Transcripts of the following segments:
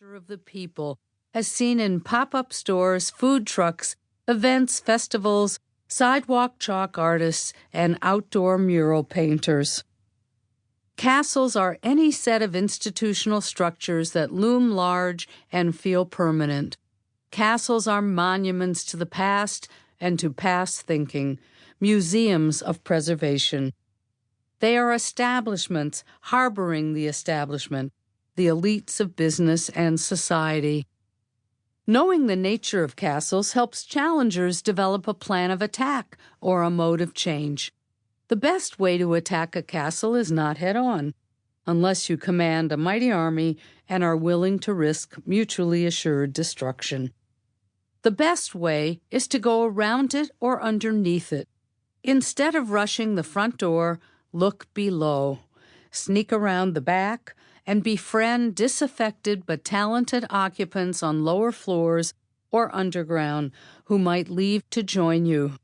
Of the people, as seen in pop-up stores, food trucks, events, festivals, sidewalk chalk artists, and outdoor mural painters. Castles are any set of institutional structures that loom large and feel permanent. Castles are monuments to the past and to past thinking, museums of preservation. They are establishments harboring the establishment, the elites of business and society. Knowing the nature of castles helps challengers develop a plan of attack or a mode of change. The best way to attack a castle is not head-on, unless you command a mighty army and are willing to risk mutually assured destruction. The best way is to go around it or underneath it. Instead of rushing the front door, look below, sneak around the back, and befriend disaffected but talented occupants on lower floors or underground who might leave to join you.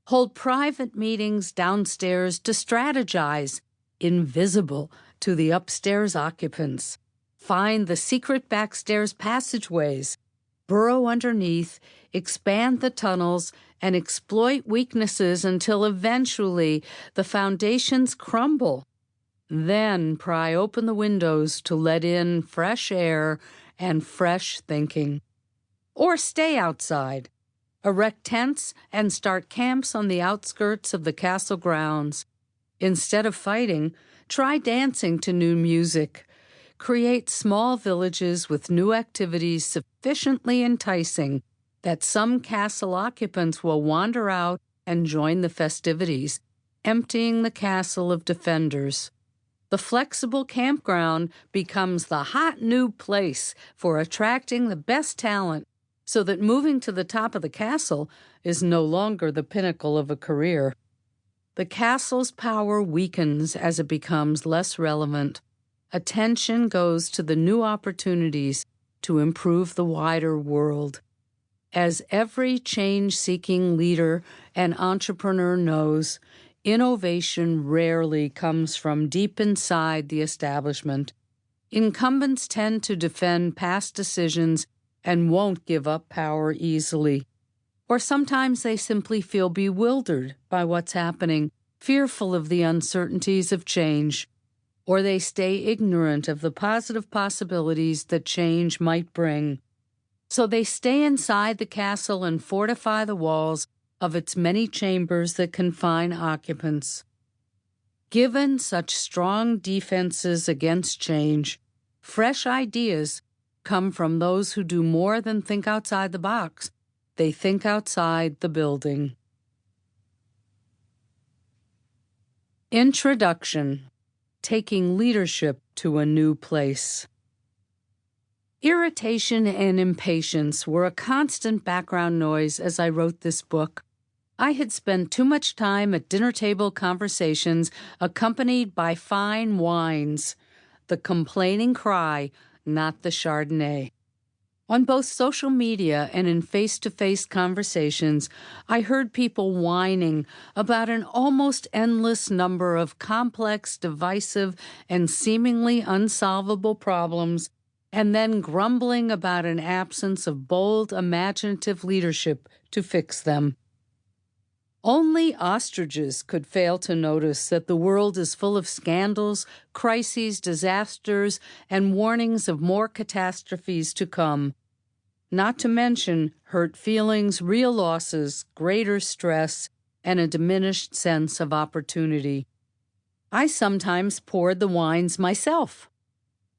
Hold private meetings downstairs to strategize, invisible to the upstairs occupants. Find the secret backstairs passageways, burrow underneath, expand the tunnels, and exploit weaknesses until eventually the foundations crumble. Then pry open the windows to let in fresh air and fresh thinking. Or stay outside. Erect tents and start camps on the outskirts of the castle grounds. Instead of fighting, try dancing to new music. Create small villages with new activities sufficiently enticing that some castle occupants will wander out and join the festivities, emptying the castle of defenders. The flexible campground becomes the hot new place for attracting the best talent, so that moving to the top of the castle is no longer the pinnacle of a career. The castle's power weakens as it becomes less relevant. Attention goes to the new opportunities to improve the wider world. As every change-seeking leader and entrepreneur knows, innovation rarely comes from deep inside the establishment. Incumbents tend to defend past decisions and won't give up power easily. Or sometimes they simply feel bewildered by what's happening, fearful of the uncertainties of change. Or they stay ignorant of the positive possibilities that change might bring. So they stay inside the castle and fortify the walls of its many chambers that confine occupants. Given such strong defenses against change, fresh ideas come from those who do more than think outside the box. They think outside the building. Introduction: Taking Leadership to a New Place. Irritation and impatience were a constant background noise as I wrote this book. I had spent too much time at dinner table conversations accompanied by fine wines, the complaining cry, not the Chardonnay. On both social media and in face-to-face conversations, I heard people whining about an almost endless number of complex, divisive, and seemingly unsolvable problems, and then grumbling about an absence of bold, imaginative leadership to fix them. Only ostriches could fail to notice that the world is full of scandals, crises, disasters, and warnings of more catastrophes to come. Not to mention hurt feelings, real losses, greater stress, and a diminished sense of opportunity. I sometimes poured the wines myself.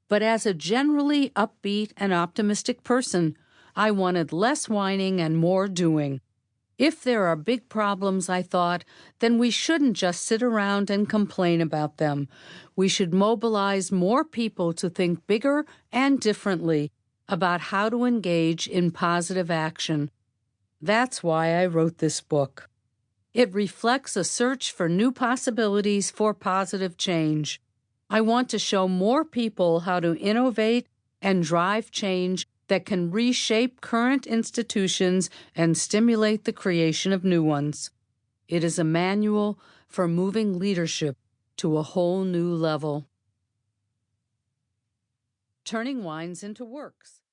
But as a generally upbeat and optimistic person, I wanted less whining and more doing. If there are big problems, I thought, then we shouldn't just sit around and complain about them. We should mobilize more people to think bigger and differently about how to engage in positive action. That's why I wrote this book. It reflects a search for new possibilities for positive change. I want to show more people how to innovate and drive change that can reshape current institutions and stimulate the creation of new ones. It is a manual for moving leadership to a whole new level. turning wines into works.